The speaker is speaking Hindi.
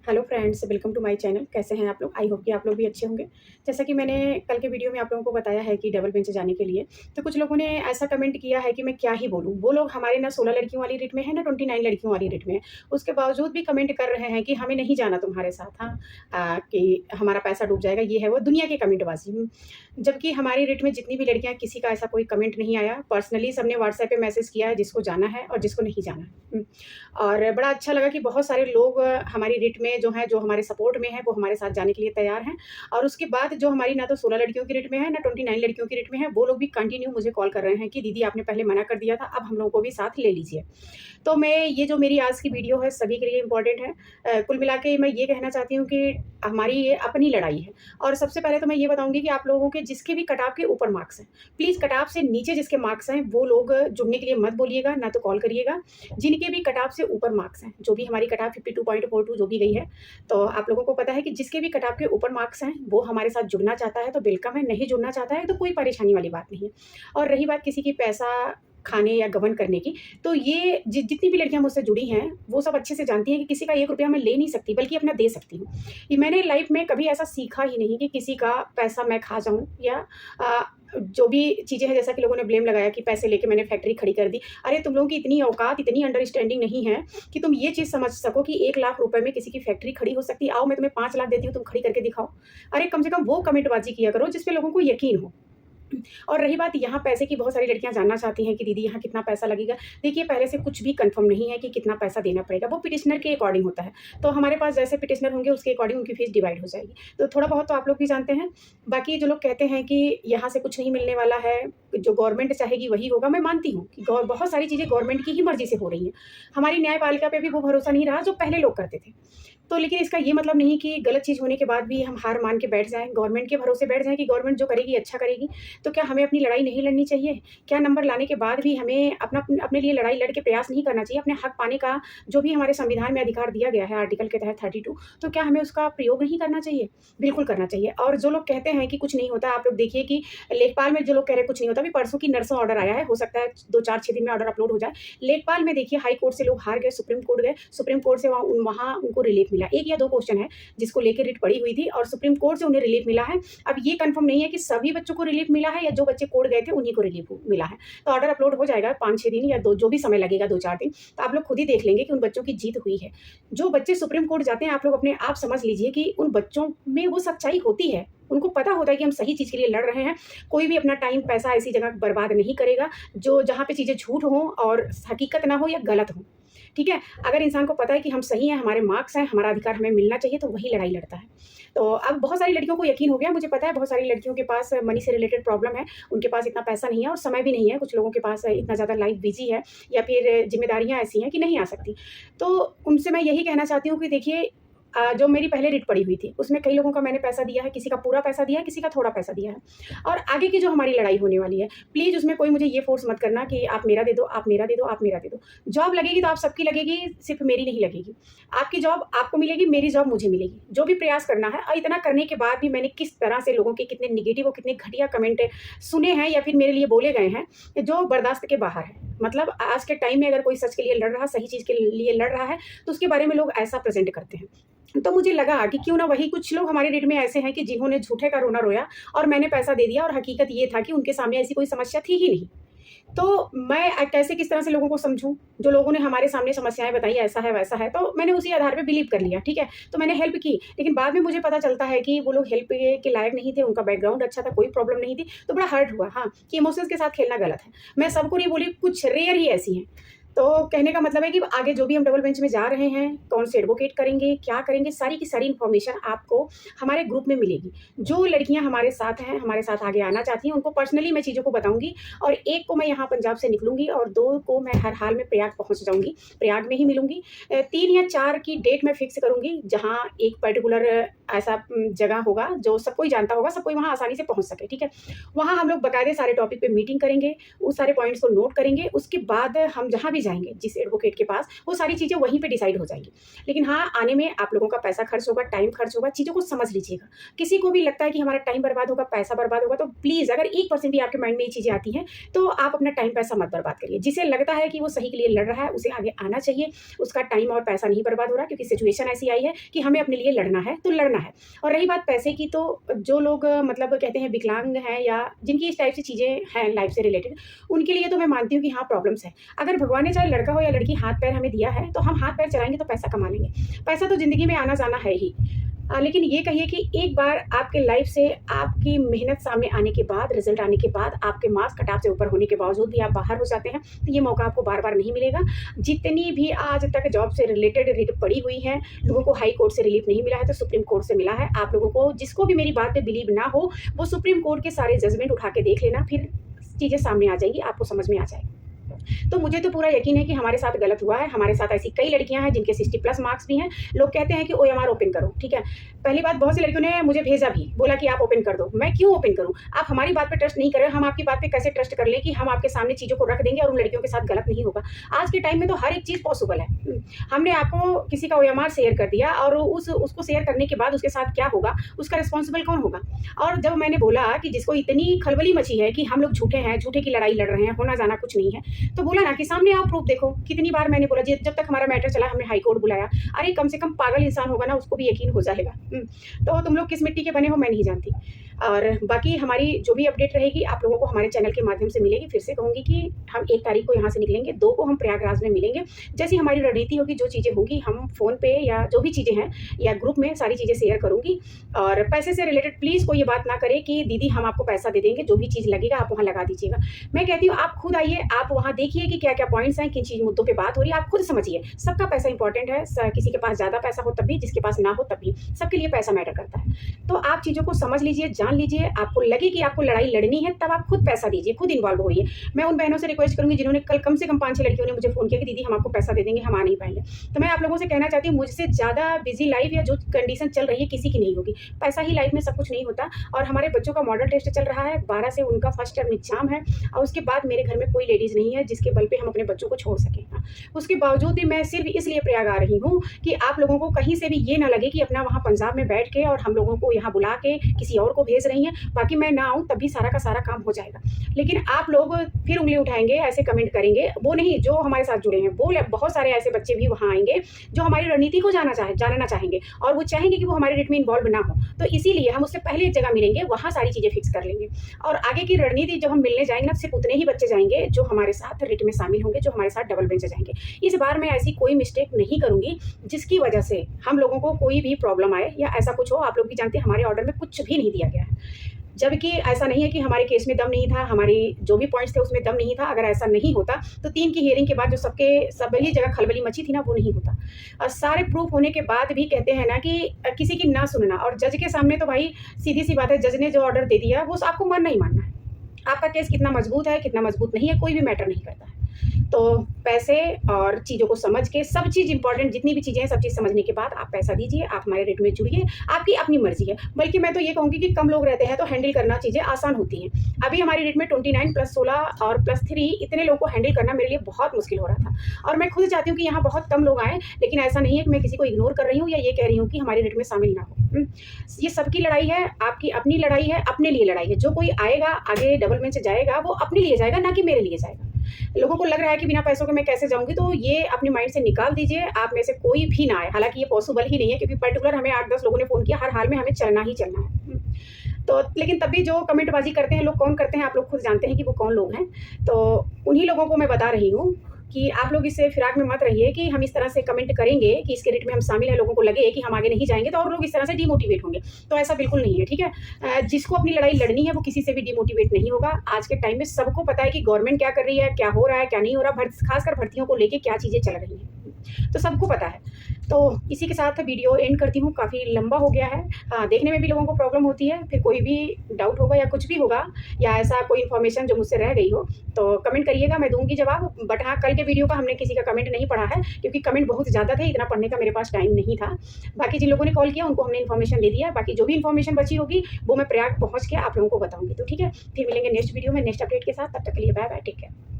Hello friends, welcome to my channel. कैसे हैं आप लोग? आई होप कि आप लोग भी अच्छे होंगे। जैसा कि मैंने कल के वीडियो में आप लोगों को बताया है कि डबल बेंच जाने के लिए, तो कुछ लोगों ने ऐसा कमेंट किया है कि मैं क्या ही बोलूँ। वो लोग हमारे ना 16 लड़कियों वाली रेट में है, ना 29 लड़कियों वाली रेट में है। उसके बावजूद भी कमेंट कर रहे हैं कि हमें नहीं जाना तुम्हारे साथ, हाँ, कि हमारा पैसा डूब जाएगा, ये है वो दुनिया की कमेंटबाज़ी। जबकि हमारी रेट में जितनी भी लड़कियाँ, किसी का ऐसा कोई कमेंट नहीं आया। पर्सनली सबने व्हाट्सएप पे मैसेज किया है जिसको जाना है और जिसको नहीं जाना है। और बड़ा अच्छा लगा कि बहुत सारे लोग हमारी रेट में जो हैं, जो हमारे सपोर्ट में हैं, वो हमारे साथ जाने के लिए तैयार हैं। और उसके बाद जो हमारी ना तो 16 लड़कियों की रेट में है, ना 29 लड़कियों की रेट में है, वो लोग भी कंटिन्यू मुझे कॉल कर रहे हैं कि दीदी आपने पहले मना कर दिया था, अब हम लोगों को भी साथ ले लीजिए। तो मैं ये जो मेरी आज की वीडियो है सभी के लिए इम्पोर्टेंट है। कुल मिला के मैं ये कहना चाहती हूँ कि हमारी ये अपनी लड़ाई है। और सबसे पहले तो मैं ये बताऊँगी कि आप लोगों के जिसके भी कट ऑफ के ऊपर मार्क्स हैं, प्लीज़ कट ऑफ से नीचे जिसके मार्क्स हैं, वो लोग जुड़ने के लिए मत बोलिएगा, ना तो कॉल करिएगा। जिनके भी कट ऑफ से ऊपर मार्क्स हैं, जो भी हमारी कट ऑफ 52.42 जो भी गई है, तो आप लोगों को पता है कि जिसके भी कट ऑफ के ऊपर मार्क्स हैं, वो हमारे साथ जुड़ना चाहता है तो वेलकम है, नहीं जुड़ना चाहता है तो कोई परेशानी वाली बात नहीं है। और रही बात किसी की पैसा खाने या गबन करने की, तो ये जितनी भी लड़कियाँ मुझसे जुड़ी हैं, वो सब अच्छे से जानती हैं कि किसी का ₹1 मैं ले नहीं सकती, बल्कि अपना दे सकती हूँ। ये मैंने लाइफ़ में कभी ऐसा सीखा ही नहीं कि किसी का पैसा मैं खा जाऊँ या अ, जो भी चीज़ें हैं, जैसा कि लोगों ने ब्लेम लगाया कि पैसे लेके मैंने फैक्ट्री खड़ी कर दी। अरे तुम लोगों की इतनी औकात, इतनी अंडरस्टैंडिंग नहीं है कि तुम ये चीज़ समझ सको कि 1 लाख रुपए में किसी की फैक्ट्री खड़ी हो सकती है। आओ मैं तुम्हें 5 लाख देती हूँ, तुम खड़ी करके दिखाओ। अरे कम से कम वो कमेंटबाज़ी किया करो जिस पे लोगों को यकीन हो। और रही बात यहाँ पैसे की, बहुत सारी लड़कियाँ जानना चाहती हैं कि दीदी यहाँ कितना पैसा लगेगा। देखिए, पहले से कुछ भी कन्फर्म नहीं है कि कितना पैसा देना पड़ेगा, वो पिटिशनर के अकॉर्डिंग होता है। तो हमारे पास जैसे पिटिशनर होंगे उसके अकॉर्डिंग उनकी फीस डिवाइड हो जाएगी। तो थोड़ा बहुत तो आप लोग भी जानते हैं। बाकी जो लोग कहते हैं कि यहाँ से कुछ नहीं मिलने वाला है, जो गवर्नमेंट चाहेगी वही होगा, मैं मानती हूँ कि गौ बहुत सारी चीज़ें गवर्नमेंट की ही मर्ज़ी से हो रही हैं। हमारी न्यायपालिका पे भी वो भरोसा नहीं रहा जो पहले लोग करते थे। तो लेकिन इसका ये मतलब नहीं कि गलत चीज़ होने के बाद भी हम हार मान के बैठ जाएँ, गवर्नमेंट के भरोसे बैठ जाएँ कि गवर्नमेंट जो करेगी अच्छा करेगी। तो क्या हमें अपनी लड़ाई नहीं लड़नी चाहिए? क्या नंबर लाने के बाद भी हमें अपने लिए लड़ाई लड़ के प्रयास नहीं करना चाहिए? अपने हक पाने का जो भी हमारे संविधान में अधिकार दिया गया है आर्टिकल के तहत 32, तो क्या हमें उसका प्रयोग नहीं करना चाहिए? बिल्कुल करना चाहिए। और जो लोग कहते हैं कि कुछ नहीं होता, आप लोग देखिए कि लेखपाल में जो लोग कह रहे हैं कुछ नहीं होता, अभी परसों की नरसों ऑर्डर आया है, हो सकता है 2, 4, 6 दिन में ऑर्डर अपलोड हो जाए। लेखपाल में देखिए, हाई कोर्ट से लोग हार गए, सुप्रीम कोर्ट गए, सुप्रीम कोर्ट से वहाँ वहाँ उनको रिलीफ मिला। 1 या 2 क्वेश्चन है जिसको लेके रिट पड़ी हुई थी और सुप्रीम कोर्ट से उन्हें रिलीफ मिला है। अब ये कन्फर्म नहीं है कि सभी बच्चों को रिलीफ मिला है या जो बच्चे कोर्ट गए थे उन्हीं को रिलीफ मिला है। तो ऑर्डर अपलोड हो जाएगा 5-6 दिन या 2, जो भी समय लगेगा, 2-4 दिन। तो आप लोग खुद ही देख लेंगे कि उन बच्चों की जीत हुई है। जो बच्चे सुप्रीम कोर्ट जाते हैं, आप लोग अपने आप समझ लीजिए कि उन बच्चों में वो सच्चाई होती है। उनको पता होता है कि हम सही चीज़ के लिए लड़ रहे हैं। कोई भी अपना टाइम, पैसा ऐसी जगह बर्बाद नहीं करेगा, जो जहाँ पे चीज़ें झूठ हों और हकीकत ना हो या गलत हो। ठीक है? अगर इंसान को पता है कि हम सही हैं, हमारे मार्क्स हैं, हमारा अधिकार हमें मिलना चाहिए, तो वही लड़ाई लड़ता है। तो अब बहुत सारी लड़कियों को यकीन हो गया, मुझे पता है बहुत सारी लड़कियों के पास मनी से रिलेटेड प्रॉब्लम है, उनके पास इतना पैसा नहीं है और समय भी नहीं है, कुछ लोगों के पास इतना ज़्यादा लाइफ़ बिज़ी है या फिर ज़िम्मेदारियाँ ऐसी हैं कि नहीं आ सकती। तो उनसे मैं यही कहना चाहती हूँ कि देखिए, जो मेरी पहले रिट पड़ी हुई थी, उसमें कई लोगों का मैंने पैसा दिया है, किसी का पूरा पैसा दिया है, किसी का थोड़ा पैसा दिया है। और आगे की जो हमारी लड़ाई होने वाली है, प्लीज़ उसमें कोई मुझे ये फ़ोर्स मत करना कि आप मेरा दे दो, आप मेरा दे दो, आप मेरा दे दो। जॉब लगेगी तो आप सबकी लगेगी, सिर्फ़ मेरी नहीं लगेगी। आपकी जॉब आपको मिलेगी, मेरी जॉब मुझे मिलेगी। जो भी प्रयास करना है, और इतना करने के बाद भी मैंने किस तरह से लोगों के कितने नेगेटिव और कितने घटिया कमेंट सुने हैं या फिर मेरे लिए बोले गए हैं, जो बर्दाश्त के बाहर है। मतलब आज के टाइम में अगर कोई सच के लिए लड़ रहा, सही चीज़ के लिए लड़ रहा है, तो उसके बारे में लोग ऐसा प्रेज़ेंट करते हैं। तो मुझे लगा कि क्यों ना वही कुछ लोग हमारे रेट में ऐसे हैं कि जिन्होंने झूठे का रोना रोया और मैंने पैसा दे दिया और हकीकत ये था कि उनके सामने ऐसी कोई समस्या थी ही नहीं। तो मैं कैसे किस तरह से लोगों को समझूँ? जो लोगों ने हमारे सामने समस्याएँ बताई, ऐसा है, वैसा है, तो मैंने उसी आधार पे बिलीव कर लिया, ठीक है? तो मैंने हेल्प की, लेकिन बाद में मुझे पता चलता है कि वो लोग हेल्प के लायक नहीं थे, उनका बैकग्राउंड अच्छा था, कोई प्रॉब्लम नहीं थी, तो बड़ा हर्ट हुआ, हाँ, कि इमोशंस के साथ खेलना गलत है। मैं सबको नहीं बोली, कुछ रेयर ही ऐसी हैं। तो कहने का मतलब है कि आगे जो भी हम डबल बेंच में जा रहे हैं, कौन से एडवोकेट करेंगे, क्या करेंगे, सारी की सारी इन्फॉर्मेशन आपको हमारे ग्रुप में मिलेगी। जो लड़कियाँ हमारे साथ हैं, हमारे साथ आगे आना चाहती हैं, उनको पर्सनली मैं चीज़ों को बताऊँगी और एक को मैं यहाँ पंजाब से निकलूँगी और 2 को मैं हर हाल में प्रयाग पहुँच जाऊँगी, प्रयाग में ही मिलूँगी। 3 या 4 की डेट मैं फिक्स करूँगी, जहाँ एक पर्टिकुलर ऐसा जगह होगा, जो सब कोई जानता होगा, सब कोई वहाँ आसानी से पहुँच सके, ठीक है? वहाँ हम लोग बाकायदे सारे टॉपिक पे मीटिंग करेंगे, उस सारे पॉइंट्स को नोट करेंगे, उसके बाद हम जहाँ भी जाएँगे जिस एडवोकेट के पास, वो सारी चीज़ें वहीं पे डिसाइड हो जाएँगी। लेकिन हाँ, आने में आप लोगों का पैसा खर्च होगा, टाइम खर्च होगा, चीज़ों को समझ लीजिएगा। किसी को भी लगता है कि हमारा टाइम बर्बाद होगा, पैसा बर्बाद होगा, तो प्लीज़ अगर 1% भी आपके माइंड में ये चीज़ें आती हैं, तो आप अपना टाइम पैसा मत बर्बाद करिए। जिसे लगता है कि वो सही के लिए लड़ रहा है, उसे आगे आना चाहिए। उसका टाइम और पैसा नहीं बर्बाद हो रहा, क्योंकि सिचुएशन ऐसी आई है कि हमें अपने लिए लड़ना है, तो लड़ना है। और रही बात पैसे की, तो जो लोग मतलब कहते हैं विकलांग हैं या जिनकी इस टाइप से चीज़ें हैं लाइफ से रिलेटेड, उनके लिए तो मैं मानती हूँ कि हाँ, प्रॉब्लम्स है। अगर भगवान ने चाहे लड़का हो या लड़की हाथ पैर हमें दिया है, तो हम हाथ पैर चलाएँगे तो पैसा कमा लेंगे। पैसा तो ज़िंदगी में आना-जाना है ही। लेकिन ये कहिए कि एक बार आपके लाइफ से आपकी मेहनत सामने आने के बाद, रिज़ल्ट आने के बाद, आपके मार्क्स कट ऑफ से ऊपर होने के बावजूद भी आप बाहर हो जाते हैं, तो ये मौका आपको बार-बार नहीं मिलेगा। जितनी भी आज तक जॉब से रिलेटेड रिट पड़ी हुई हैं, लोगों को हाई कोर्ट से रिलीफ नहीं मिला है, तो सुप्रीम कोर्ट से मिला है। आप लोगों को जिसको भी मेरी बात पे बिलीव ना हो, वो सुप्रीम कोर्ट के सारे जजमेंट उठा के देख लेना, फिर चीज़ें सामने आ जाएँगी, आपको समझ में आ जाएगा। तो मुझे तो पूरा यकीन है कि हमारे साथ गलत हुआ है। हमारे साथ ऐसी कई लड़कियाँ हैं जिनके 60 प्लस मार्क्स भी हैं। लोग कहते हैं कि ओएमआर ओपन करो, ठीक है। पहली बात, बहुत सी लड़कियों ने मुझे भेजा भी, बोला कि आप ओपन कर दो। मैं क्यों ओपन करूँ? आप हमारी बात पे ट्रस्ट नहीं कर रहे हो, हम आपकी बात पे कैसे ट्रस्ट कर लें कि हम आपके सामने चीज़ों को रख देंगे और उन लड़कियों के साथ गलत नहीं होगा। आज के टाइम में तो हर एक चीज़ पॉसिबल है। हमने आपको किसी का ओएमआर शेयर कर दिया और उसको शेयर करने के बाद उसके साथ क्या होगा, उसका रिस्पॉन्सिबल कौन होगा? और जब मैंने बोला कि जिसको इतनी खलबली मची है कि हम लोग झूठे हैं, झूठे की लड़ाई लड़ रहे हैं, होना जाना कुछ नहीं है, तो बोला ना कि सामने आओ, प्रूफ देखो। कितनी बार मैंने बोला, जब तक हमारा मैटर चला हमने हाई कोर्ट बुलाया। अरे कम से कम पागल इंसान होगा ना, उसको भी यकीन हो जाएगा। तो तुम लोग किस मिट्टी के बने हो मैं नहीं जानती। और बाकी हमारी जो भी अपडेट रहेगी आप लोगों को हमारे चैनल के माध्यम से मिलेगी। फिर से कहूँगी कि हम 1 तारीख को यहाँ से निकलेंगे, 2 को हम प्रयागराज में मिलेंगे। जैसी हमारी रणनीति होगी, जो चीज़ें होंगी, हम फ़ोन पे या जो भी चीज़ें हैं या ग्रुप में सारी चीज़ें शेयर करूँगी। और पैसे से रिलेटेड प्लीज़ कोई ये बात ना करे कि दीदी हम आपको पैसा दे देंगे, जो भी चीज़ लगेगा आप वहाँ लगा दीजिएगा। मैं कहती हूँ आप खुद आइए, आप वहाँ देखिए कि क्या-क्या पॉइंट्स हैं, किन चीज़ मुद्दों पे बात हो रही है, आप खुद समझिए। सबका पैसा इंपॉर्टेंट है, किसी के पास ज़्यादा पैसा हो तब भी, जिसके पास ना हो तब भी, सबके लिए पैसा मैटर करता है। तो आप चीज़ों को समझ लीजिए, जान लीजिए, आपको लगे कि आपको लड़ाई लड़नी है, तब आप खुद पैसा दीजिए, खुद इन्वॉल्व होइए। मैं उन बहनों से रिक्वेस्ट करूँगी जिन्होंने कल कम से कम 5-6 लड़कियों ने मुझे फ़ोन किया कि दीदी हम आपको पैसा दे देंगे, हम आ नहीं पाएँगे। तो मैं आप लोगों से कहना चाहती हूँ, मुझसे ज़्यादा बिज़ी लाइफ़ या जो कंडीशन चल रही है किसी की नहीं होगी। पैसा ही लाइफ़ में सब कुछ नहीं होता। और हमारे बच्चों का मॉडल टेस्ट चल रहा है, 12 से उनका फर्स्ट टर्म एग्ज़ाम है और उसके बाद मेरे घर में कोई लेडीज़ नहीं है जिसके बल पे हम अपने बच्चों को छोड़ सकें। उसके बावजूद भी मैं सिर्फ़ इसलिए प्रयाग आ रही हूँ कि आप लोगों को कहीं से भी ये ना लगे कि अपना वहाँ पंजाब में बैठ के और हम लोगों को यहाँ बुला के किसी और को भेज रही हैं। बाकी मैं ना आऊँ तब भी सारा का सारा काम हो जाएगा। लेकिन आप लोग फिर उँगली उठाएँगे, ऐसे कमेंट करेंगे, वो नहीं जो हमारे साथ जुड़े हैं, वो बहुत सारे ऐसे बच्चे भी वहाँ आएँगे जो हमारी रणनीति को जानना चाहेंगे और वो चाहेंगे कि वो हमारे रिट में इन्वॉल्व ना हो। तो इसीलिए हम उससे पहले एक जगह मिलेंगे, वहाँ सारी चीज़ें फिक्स कर लेंगे। और आगे की रणनीति जब हम मिलने जाएँगे ना, सिर्फ़ उतने ही बच्चे जाएँगे जो हमारे साथ रिट में शामिल होंगे, जो हमारे साथ डबल बेंच जाएँगे। इस बार मैं ऐसी कोई मिस्टेक नहीं करूँगी जिसकी वजह से हम लोगों को कोई भी प्रॉब्लम आए या ऐसा कुछ हो। आप लोग भी जानते हैं हमारे ऑर्डर में कुछ भी नहीं दिया गया है। जबकि ऐसा नहीं है कि हमारे केस में दम नहीं था, हमारी जो भी पॉइंट्स थे उसमें दम नहीं था। अगर ऐसा नहीं होता तो 3 की हियरिंग के बाद जो सभी जगह खलबली मची थी ना, वो नहीं होता। और सारे प्रूफ होने के बाद भी कहते हैं ना कि किसी की ना सुनना, और जज के सामने तो भाई सीधी-सी बात है, जज ने जो ऑर्डर दे दिया वो आपको मानना ही मानना है। आपका केस कितना मजबूत है, कितना मजबूत नहीं है, कोई भी मैटर नहीं करता है। तो पैसे और चीज़ों को समझ के, सब चीज़ इंपॉर्टेंट जितनी भी चीज़ें हैं, सब चीज़ समझने के बाद आप पैसा दीजिए, आप हमारे रेट में जुड़िए, आपकी अपनी मर्ज़ी है। बल्कि मैं तो ये कहूँगी कि कम लोग रहते हैं तो हैंडल करना चीज़ें आसान होती हैं। अभी हमारी रेट में 29 प्लस 16 और प्लस 3 इतने लोगों को हैंडल करना मेरे लिए बहुत मुश्किल हो रहा था। और मैं खुद चाहती हूँ कि यहाँ बहुत कम लोग आएँ, लेकिन ऐसा नहीं है कि मैं किसी को इग्नोर कर रही हूँ या ये कह रही हूँ कि हमारे रेट में शामिल ना हो। ये सबकी लड़ाई है, आपकी अपनी लड़ाई है, अपने लिए लड़ाई है। जो कोई आएगा आगे डबल बेंच जाएगा, वो अपने लिए जाएगा, ना कि मेरे लिए जाएगा। लोगों को लग रहा है कि बिना पैसों के मैं कैसे जाऊँगी, तो ये अपने माइंड से निकाल दीजिए। आप में से कोई भी ना आए, हालाँकि ये पॉसिबल ही नहीं है क्योंकि पर्टिकुलर हमें 8-10 लोगों ने फ़ोन किया, हर हाल में हमें चलना ही चलना है। तो लेकिन तब भी जो कमेंटबाज़ी करते हैं लोग, कौन करते हैं आप लोग खुद जानते हैं कि वो कौन लोग हैं। तो उन्हीं लोगों को मैं बता रही हूँ कि आप लोग इससे फिराक में मत रहिए कि हम इस तरह से कमेंट करेंगे कि इसके रेट में हम शामिल हैं, लोगों को लगे कि हम आगे नहीं जाएँगे तो और लोग इस तरह से डिमोटिवेट होंगे। तो ऐसा बिल्कुल नहीं है, ठीक है? जिसको अपनी लड़ाई लड़नी है वो किसी से भी डिमोटिवेट नहीं होगा। आज के टाइम में सबको पता है कि गवर्नमेंट क्या कर रही है, क्या हो रहा है, क्या नहीं हो रहा, खासकर भर्तियों को लेके क्या चीज़ें चल रही हैं, तो सबको पता है। तो इसी के साथ वीडियो एंड करती हूँ, काफ़ी लंबा हो गया है। देखने में भी लोगों को प्रॉब्लम होती है, फिर कोई भी डाउट होगा या कुछ भी होगा या ऐसा कोई इन्फॉर्मेशन जो मुझसे रह गई हो तो कमेंट करिएगा, मैं दूँगी जवाब। बट हाँ, कल के वीडियो का हमने किसी का कमेंट नहीं पढ़ा है क्योंकि कमेंट बहुत ज़्यादा थे, इतना पढ़ने का मेरे पास टाइम नहीं था। बाकी जिन लोगों ने कॉल किया उनको हमने इन्फॉर्मेशन दे दिया, बाकी जो भी इन्फॉर्मेशन बची होगी वो मैं प्रयाग पहुँच के आप लोगों को बताऊँगी। तो ठीक है, फिर मिलेंगे नेक्स्ट वीडियो में नेक्स्ट अपडेट के साथ। तब तक के लिए बाय बाय, टेक केयर।